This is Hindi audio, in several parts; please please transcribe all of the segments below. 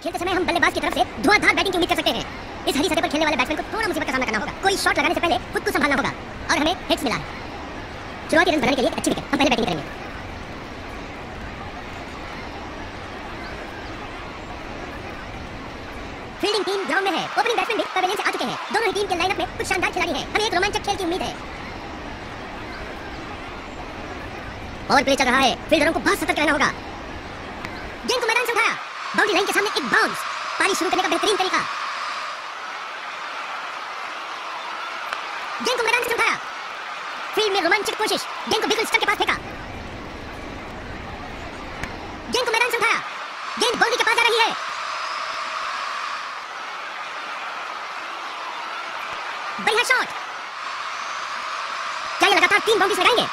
खेलते समय हम बल्लेबाज की तरफ से धुआंधार बैटिंग की उम्मीद कर सकते हैं। इस हरी सतह पर खेलने वाले बैट्समैन को थोड़ा मुसीबत का सामना करना होगा। कोई शॉट लगाने से पहले खुद को संभालना होगा और हमें हिट्स मिला है। शुरुआती रन बनाने के लिए अच्छी विकेट। हम पहले बैटिंग करेंगे। फील्डिंग टीम ग्राउंड में है। ओपनिंग बैट्समैन भी पवेलियन से आ चुके हैं। दोनों ही टीम के लाइनअप में कुछ शानदार खिलाड़ी हैं। हमें एक रोमांचक खेल की उम्मीद है। और प्ले चल रहा है। फील्डरों को बहुत सतर्क रहना होगा। गेंद को मैदान से उठाया। बाउंड्री लाइन के सामने एक बाउंस। पारी शुरू करने का बेहतरीन तरीका। गेंद को मैदान से उठाया। फील्ड में रोमांचक कोशिश। गेंद को बिल्कुल स्टंप के पास फेंका। गेंद को मैदान से उठाया। गेंद बाउंड्री के पास जा रही है। बढ़िया शॉट। क्या ये लगातार 3 बाउंड्रीज लगाएंगे?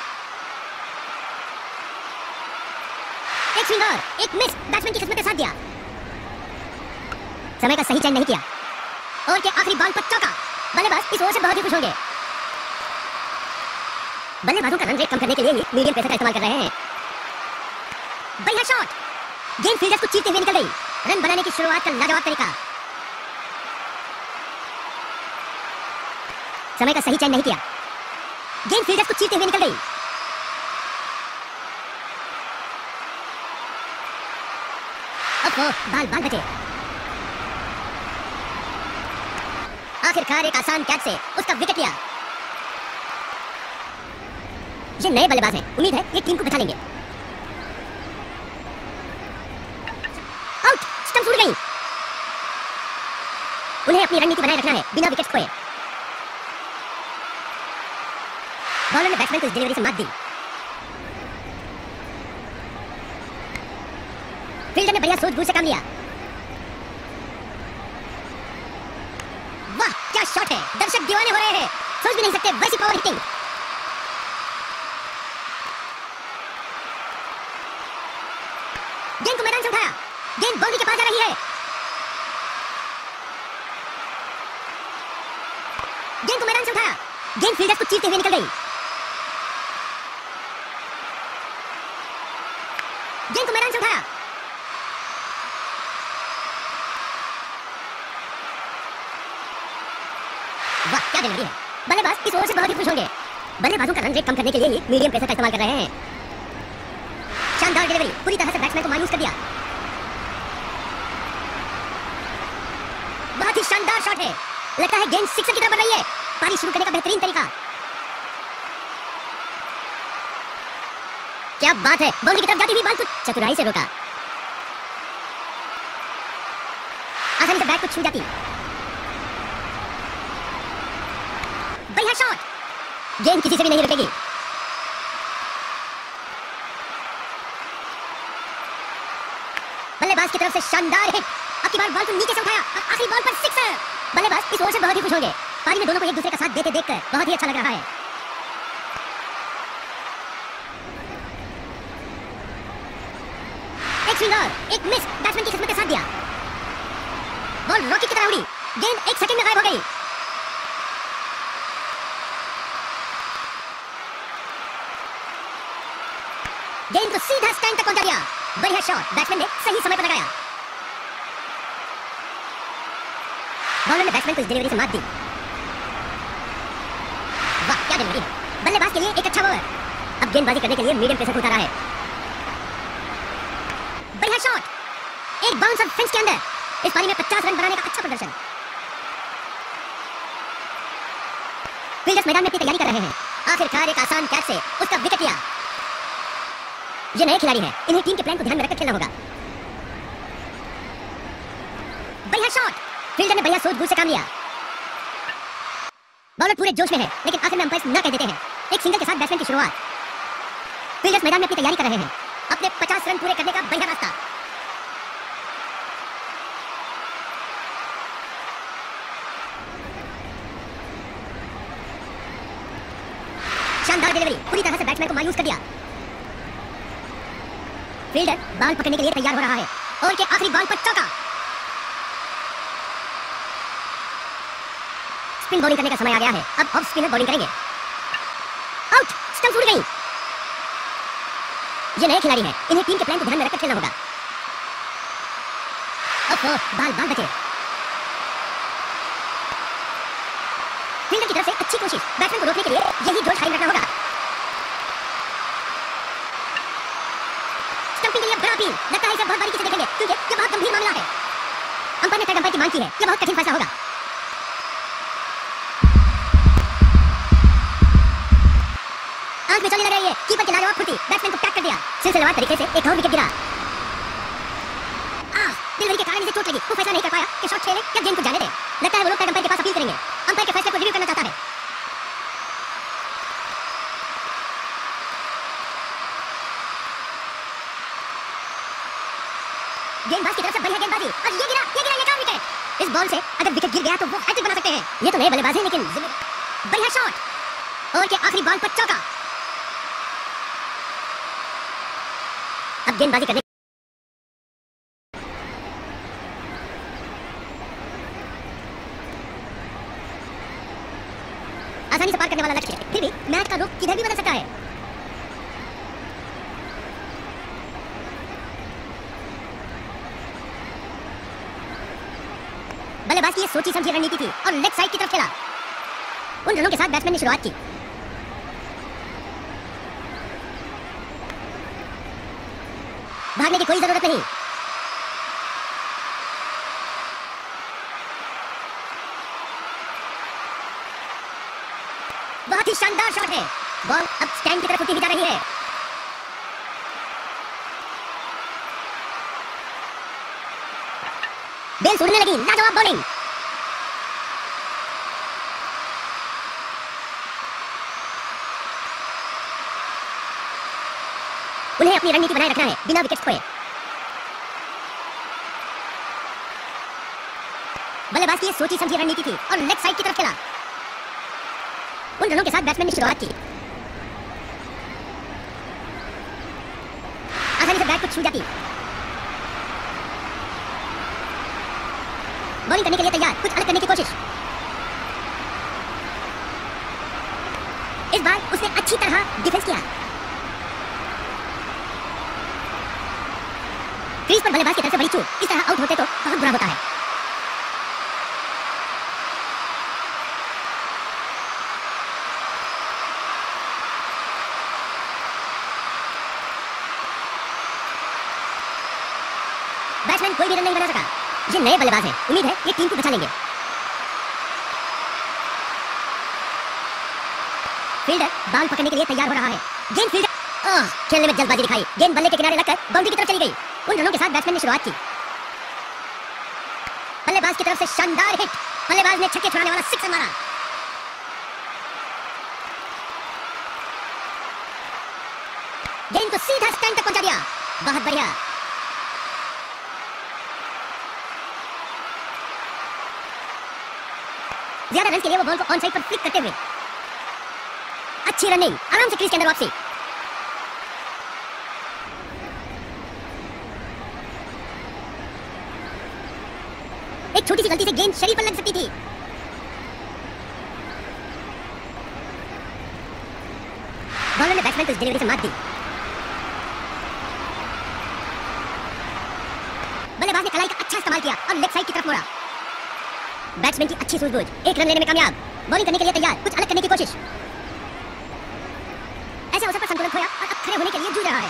एक स्विंग और एक मिस। बैट्समैन की किस्मत ने साथ दिया। समय का सही चयन नहीं किया। ओवर के आखिरी बॉल पर चौका। बल्लेबाज इस ओवर से बहुत ही खुश होंगे। बल्लेबाजों का रन रेट कम करने के लिए ही मीडियम प्रेशर का इस्तेमाल कर रहे हैं। बढ़िया शॉट। गेंद फील्डर्स को चीरते हुए निकल गई। रन बनाने की शुरुआत का लाजवाब तरीका। समय का सही चयन नहीं किया। गेंद फील्डर्स को चीरते हुए निकल गई। बाल बाल बचे। आखिरकार एक आसान कैच से उसका विकेट लिया। ये नए बल्लेबाज हैं। उम्मीद है ये टीम को बचा लेंगे। आउट। स्टंप टूट गई। उन्हें अपनी रणनीति बनाए रखना है बिना विकेट खोए। बॉलर ने बैट्समैन को इस डिलीवरी से मात दी। फील्डर ने बढ़िया सूझबूझ से काम लिया। वाह क्या शॉट है। दर्शक दीवाने हो रहे हैं। सोच भी नहीं सकते वैसी पावर हिटिंग। गेंद को मैदान से उठाया। गेंद बाउंड्री के पास जा रही है। गेंद को मैदान से उठाया। गेंद फील्डर को चीरते हुए निकल गई। गेंद को मैदान से उठाया। वाह क्या डिलीवरी है। बल्लेबाज इस ओवर से बहुत ही खुश होंगे। बल्लेबाजों का रन रेट कम करने के लिए ही मीडियम प्रेशर का इस्तेमाल कर रहे हैं। शानदार डिलीवरी पूरी तरह से बैट्समैन को मायूस कर दिया। बहुत ही शानदार शॉट है। लगता है गेंद सिक्सर की तरफ बढ़ रही है। पारी शुरू करने का बेहतरीन तरीका। क्या बात है। बाउंड्री की तरफ जाती हुई बॉल को चतुराई से रोका। आसानी से बैट को छू जाती। बढ़िया शॉट। गेंद किसी से भी नहीं रुकेगी। बल्लेबाज की तरफ से शानदार हिट। अब की बार बॉल को नीचे से उठाया और आखिरी बॉल पर सिक्सर। बल्लेबाज इस ओवर से बहुत ही खुश होंगे। पारी में दोनों को एक दूसरे का साथ देते देखकर बहुत ही अच्छा लग रहा है। एक स्विंग और एक मिस। बैट्समैन की किस्मत ने साथ दिया। बॉल रॉकेट की तरह उड़ी। गेंद एक सेकंड में गायब हो गई। गेंद को सीधा स्टैंड तक पहुंचा दिया। बढ़िया शॉट। बैट्समैन ने सही समय पर लगाया। बॉलर ने बैट्समैन को इस डिलीवरी से मात दी। वाह क्या डिलीवरी है। बल्लेबाज के लिए एक अच्छा ओवर। अब गेंदबाजी करने के लिए मीडियम प्रेशर उतारा है। बढ़िया शॉट। एक बाउंस और फेंस के अंदर। इस पारी में 50 रन बनाने का अच्छा प्रदर्शन। फील्डर्स मैदान में अपनी तैयारी कर रहे हैं। आखिरकार एक आसान कैच से उसका विकेट लिया। ये नए खिलाड़ी हैं। इन्हें टीम के प्लान को ध्यान में रखकर खेलना होगा। बढ़िया शॉट। फील्डर ने बढ़िया सूझबूझ से काम लिया। बॉलर पूरे जोश में है लेकिन आखिर में अंपायर ना कह देते हैं। एक सिंगल के साथ बैट्समैन की शुरुआत। फील्डर्स मैदान में अपनी तैयारी कर रहे हैं। अपने 50 रन पूरे करने का बढ़िया रास्ता। शानदार डिलीवरी पूरी तरह से बैट्समैन को मायूस कर दिया। फील्डर बॉल पकड़ने के लिए तैयार हो रहा है। ओवर के आखिरी बॉल पर चौका। स्पिन बॉलिंग करने का समय आ गया है। अब ऑफ स्पिनर बॉलिंग करेंगे। आउट। स्टंप टूट गई। ये नए खिलाड़ी हैं। इन्हें टीम के प्लान को ध्यान में रखकर खेलना होगा। बाल बाल बचे। फील्डर की तरफ से अच्छी कोशिश, बैट्समैन को रोकने के लिए यही जोश कायम रखना होगा। स्टंपिंग के लिए बड़ा अपील, लगता है इसे बहुत बारीकी से देखेंगे क्योंकि ये बहुत गंभीर मामला है। अंपायर ने थर्ड अंपायर की मांग की है, ये बहुत कठिन फैसला होगा। आंख में चलने लग रही है, कीपर की लाजवाब फुर्ती, बैट्समैन को टैग कर दिया, सिलसिलेवार तरीके से एक और विकेट गिरा। दिलवरी के कारण इसे चोट लगी, वो फैसला नहीं कर पाया कि शॉट खेले या गेंद को जाने दे। लगता है वो लोग थर्ड अंपायर के पास अपील करेंगे, अंपायर के फैसले को रिव्यू करना चाहता है। गेंदबाज की तरफ से बढ़िया गेंदबाजी और ये गिरा एक और विकेट। इस बॉल से अगर विकेट गिर गया तो वो हैट्रिक बना सकते हैं। ये तो नए बल्लेबाज हैं लेकिन बढ़िया शॉट और के आखिरी बॉल पर चौका। अब गेंदबाजी करने आसानी से पार करने वाला लक्ष्य है, फिर भी मैच का रुख किधर भी बदल सकता है। बल्लेबाज की ये सोची समझी रणनीति थी और लेग साइड की तरफ खेला। उन रनों के साथ बैट्समैन ने शुरुआत की। भागने की कोई जरूरत नहीं। बहुत ही शानदार शॉट है। बॉल अब स्टैंड की तरफ उड़ती हुई जा रही है। बेल्स उड़ने लगी, लाजवाब बॉलिंग। उन्हें अपनी रणनीति बनाए रखना है बिना विकेट खोए। बल्लेबाज की सोची समझी रणनीति थी और लेग साइड की तरफ खेला। उन रनों के साथ बैट्समैन ने शुरुआत की। आसानी से बैट को छू जाती। बॉलिंग करने के लिए तैयार, कुछ अलग करने की कोशिश। इस बार उसने अच्छी तरह डिफेंस किया। क्रीज पर बल्लेबाज की तरफ से बड़ी चूक, इस तरह आउट होते तो बहुत बुरा होता है। बैट्समैन कोई भी रन नहीं बना सका। ये नए बल्लेबाज हैं, उम्मीद है ये टीम को बचा लेंगे। फील्डर बॉल पकड़ने के लिए तैयार हो रहा है। गेंद फील्डर खेलने में जल्दबाजी दिखाई, गेंद बल्ले के किनारे लगकर बाउंड्री की तरफ चली गई। उन रनों के साथ बैट्समैन ने शुरुआत की। बल्लेबाज की तरफ से शानदार हिट, बल्लेबाज ने छक्के छुड़ाने वाला सिक्सर मारा। गेंद को सीधा स्टैंड तक पहुंचा दिया, बहुत बढ़िया। ज्यादा रन के लिए वो बॉल को ऑन साइड पर फ्लिक करते हुए अच्छी रनिंग, आराम से क्रीज के अंदर वापसी। एक छोटी सी गलती से गेंद शरीर पर लग सकती थी। बॉलर ने बैट्समैन को इस डिलीवरी से मात दी। बल्लेबाज ने कलाई का अच्छा इस्तेमाल किया और लेग साइड की तरफ मोड़ा। बैट्समैन की अच्छी सूझबूझ, एक रन लेने में कामयाब। बॉलिंग करने के लिए तैयार, कुछ अलग करने की कोशिश। ऐसे अवसर पर संतुलन खोया और अब खड़े होने के लिए जूझ रहा है।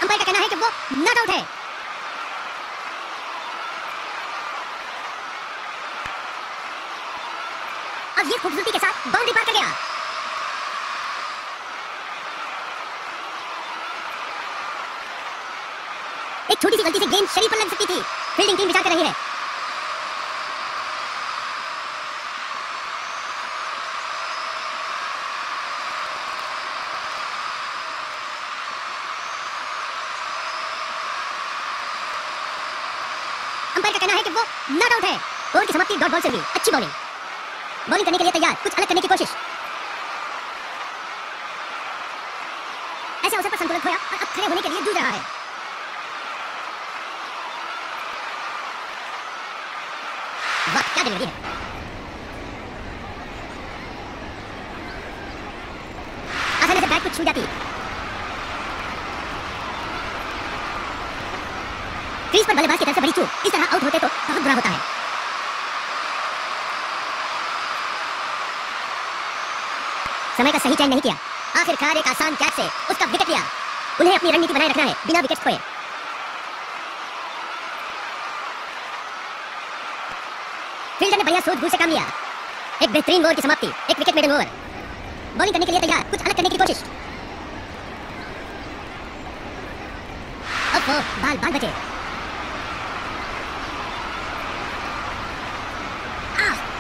अंपायर का कहना है कि वो नॉट आउट है। अब ये खूबसूरती के साथ बाउंड्री पार कर गया। एक छोटी सी गलती से गेंद शरीर पर लग सकती थी। फील्डिंग टीम विचार कर रही है। अंपायर का कहना है कि वो नॉट आउट है। ओवर की समाप्ति डॉट बॉल से हुई, अच्छी बॉलिंग। बॉलिंग करने के लिए तैयार, कुछ अलग करने की कोशिश। ऐसे अवसर पर संतुलन खोया और अब खड़े होने के लिए जूझ रहा है। वाह क्या डिलीवरी है। आसानी से बैट को छू जाती। क्रीज पर बल्लेबाज की तरफ से बड़ी चूक। इस तरह आउट होते तो बहुत बुरा होता है। समय का सही चयन नहीं किया। आखिरकार एक आसान कैच से उसका विकेट लिया। उन्हें अपनी रणनीति बनाए रखना है बिना विकेट खोए। फील्डर ने बढ़िया सूझबूझ से काम लिया। एक बेहतरीन ओवर की समाप्ति, एक विकेट मेडन ओवर। बॉलिंग करने के लिए तैयार, कुछ अलग करने की कोशिश। ओहो, बाल बचे।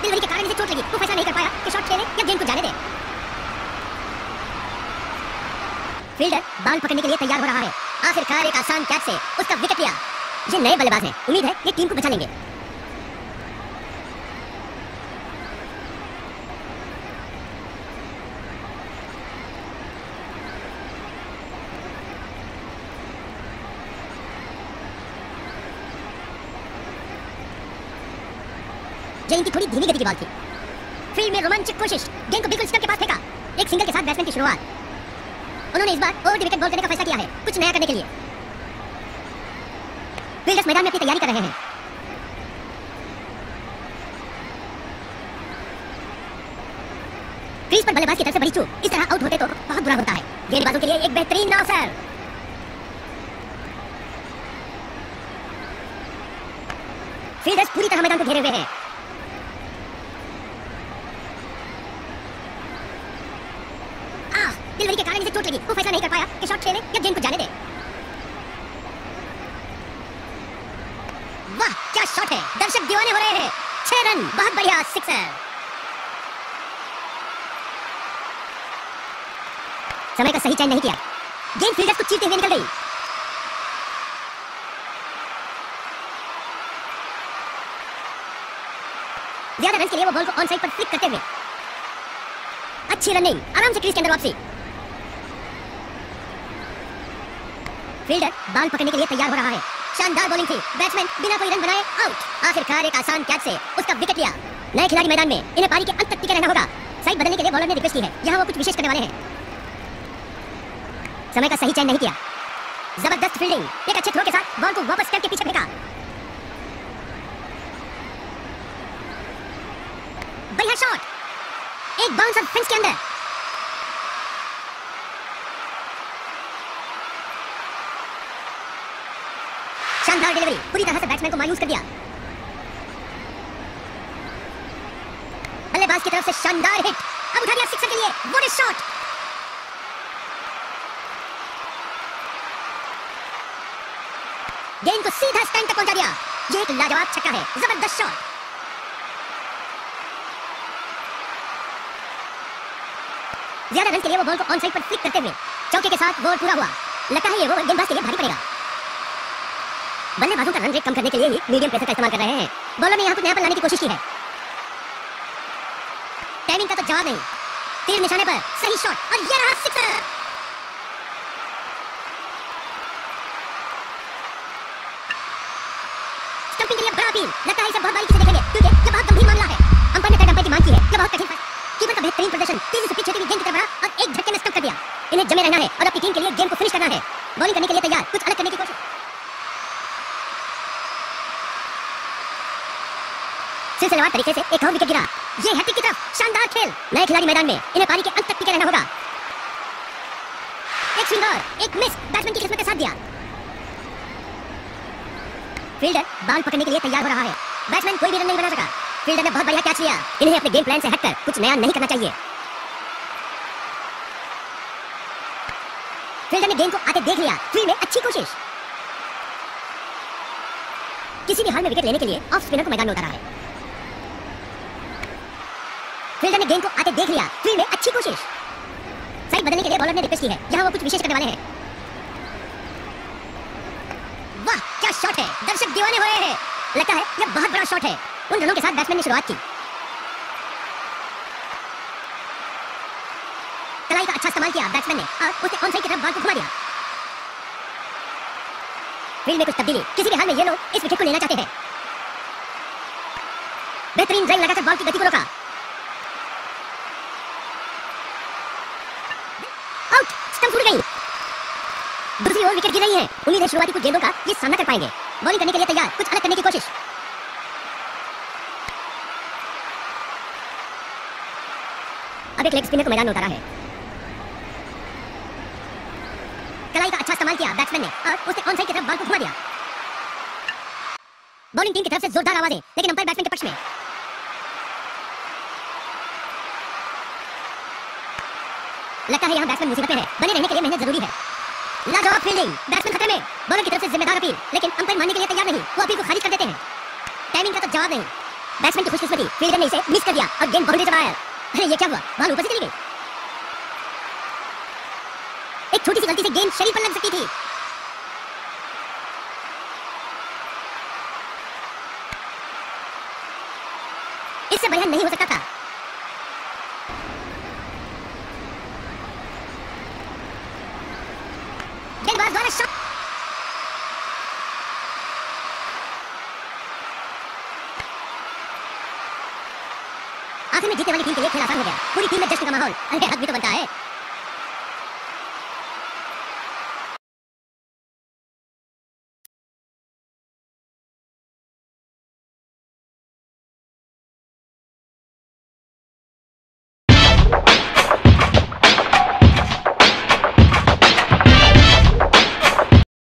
डिलीवरी के कारण इसे चोट लगी। वो फैसला नहीं कर पाया कि शॉट खेले या गेंद को जाने दे। फील्डर बॉल पकड़ने के लिए तैयार हो रहा है। आखिरकार एक आसान कैच से उसका विकेट लिया। ये नए बल्लेबाज हैं, उम्मीद है ये टीम को बचा लेंगे। गेंद की थोड़ी धीमी गति की बॉल थी। फील्ड में रोमांचक कोशिश। गेंद को बिल्कुल स्टंप के पास फेंका। एक सिंगल के साथ बैट्समैन की शुरुआत। उन्होंने इस बार ओवर द विकेट बॉल करने का फैसला किया है, कुछ नया करने के लिए। फील्डर्स मैदान में अपनी तैयारी कर रहे हैं। क्रीज पर बल्लेबाज की तरफ से बड़ी चूक। इस तरह आउट होते तो बहुत बुरा होता है। गेंदबाजों के लिए एक बेहतरीन अवसर। फील्डर्स पूरी तरह मैदान को घेरे हुए हैं। डिलीवरी के कारण इसे चोट लगी। वो फैसला नहीं कर पाया कि शॉट खेले या गेंद को जाने दे। वाह क्या शॉट है। दर्शक दीवाने हो रहे हैं। 6 रन, बहुत बढ़िया सिक्सर। समय का सही चयन नहीं किया। गेंद फील्डर्स को चीरते हुए निकल गई। ज्यादा रन के लिए वो बॉल को ऑन साइड पर फ्लिक करते हुए। अच्छी रनिंग, आराम से क्रीज के अंदर वापसी। फील्डर बॉल पकड़ने के लिए तैयार हो रहा है। शानदार बॉलिंग थी। बैट्समैन बिना कोई रन बनाए आउट। आखिरकार एक आसान कैच से उसका विकेट लिया। नए खिलाड़ी मैदान में, इन्हें पारी के अंत तक टिके रहना होगा। साइड बदलने के लिए बॉलर ने रिक्वेस्ट की है। यहाँ वो कुछ विशेष करने वाले हैं। समय का सही चयन नहीं किया। जबरदस्त फील्डिंग। एक अच्छे थ्रो के साथ बॉल को वापस स्टंप के पीछे फेंका। बढ़िया शॉट। एक बाउंस ऑफ फेंस के अंदर। शानदार डिलीवरी, पूरी तरह से बैट्समैन को मायूस कर दिया। बल्लेबाज की तरफ से शानदार हिट। अब उठा दिया सिक्सर के लिए। What a shot. गेंद को सीधा स्टैंड तक पहुंचा दिया। ये एक लाजवाब छक्का है। जबरदस्त शॉट। ज्यादा रन के लिए वो बॉल को ऑन साइड पर फ्लिक करते हुए चौके के साथ गोल पूरा हुआ। लगता है ये ओवर गेंदबाज के लिए भारी पड़ेगा। बल्लेबाजों का रन रेट कम करने के लिए ही मीडियम प्रेशर का इस्तेमाल कर रहे हैं। बॉलर ने यहाँ कुछ नयापन लाने की कोशिश की है। टाइमिंग का तो जवाब नहीं। तीर निशाने पर, सही शॉट और ये रहा सिक्सर। स्टंपिंग के लिए बड़ा अपील। लगता है इसे बहुत बारीकी से देखेंगे क्योंकि ये बहुत गंभीर मामला है। अंपायर ने तय अंपायर की मांग की है। ये बहुत कठिन है। कीपर का बेहतरीन प्रदर्शन। तेजी से पीछे गेंद की तरफ बढ़ा और एक झटके में स्टंप कर दिया। इन्हें जमे रहना है और अपनी टीम के लिए गेम को फिनिश करना है। बॉलिंग करने के लिए तैयार, कुछ अलग करने की कोशिश। सिलसिलेवार तरीके से एक और विकेट गिरा। ये हैट्रिक की तरफ। शानदार खेल। नए खिलाड़ी मैदान में, इन्हें पारी के अंत तक टिके रहना होगा। एक स्विंगर, एक मिस। बैट्समैन की किस्मत का साथ दिया। फील्डर बॉल पकड़ने के लिए तैयार हो रहा है। बैट्समैन कोई भी रन नहीं बना सका। फील्डर ने बहुत बढ़िया कैच लिया। इन्हें अपने गेम प्लान से हटकर कुछ नया नहीं करना चाहिए। फील्डर ने गेंद को आते देख लिया। फील्ड में अच्छी कोशिश। किसी भी हाल में विकेट लेने के लिए ऑफ स्पिनर को मैदान में उतारा है। फील्डर ने गेंद को आते देख लिया। फील्ड में अच्छी कोशिश। साइड बदलने के लिए बॉलर ने रिक्वेस्ट की है। यहाँ वो कुछ विशेष करने वाले हैं। वाह क्या शॉट है। दर्शक दीवाने हो रहे हैं। लगता है यह बहुत बड़ा शॉट है। उन रनों के साथ बैट्समैन ने शुरुआत की। कलाई का अच्छा इस्तेमाल किया बैट्समैन ने और उसने ऑन साइड की तरफ बॉल को घुमा दिया। फील्ड में कुछ तब्दीली। किसी भी हाल में ये लोग इस विकेट को लेना चाहते हैं। बेहतरीन ड्राइव लगाकर बॉल की गति को रोका। आउट, स्टंप टूट गई। दूसरी ओर विकेट गिर रही है। उम्मीद है शुरुआती कुछ गेंदों का ये सामना कर पाएंगे। बॉलिंग करने के लिए तैयार, कुछ अलग करने की कोशिश। अब एक लेग स्पिनर को मैदान में उतारा है। कलाई का अच्छा इस्तेमाल किया बैट्समैन ने और उसने ऑन साइड की तरफ बॉल को घुमा दिया। बॉलिंग टीम की तरफ से जोरदार आवाजें, लेकिन अंपायर बैट्समैन के पक्ष में। लगता है यहाँ बैट्समैन मुसीबत में है। बने रहने के लिए मेहनत जरूरी है। लाजवाब फील्डिंग, बैट्समैन खतरे में। बॉलर की तरफ से जिम्मेदार अपील, लेकिन अंपायर मानने के लिए तैयार नहीं। वो अपील को खारिज कर देते हैं। टाइमिंग का तो जवाब नहीं। बैट्समैन की खुशकिस्मती, फील्डर ने इसे मिस कर दिया और गेंद बाउंड्री पर आया। अरे ये क्या हुआ? बॉल ऊपर से चली गई। एक छोटी सी गलती से गेंद शरीर पर लग सकती थी। इससे बढ़िया नहीं हो सकता था। गेंदबाज द्वारा शॉट। आखिर में जीतने वाली टीम के लिए खेल आसान हो गया। पूरी टीम में जश्न का माहौल। अरे हक भी तो बनता है।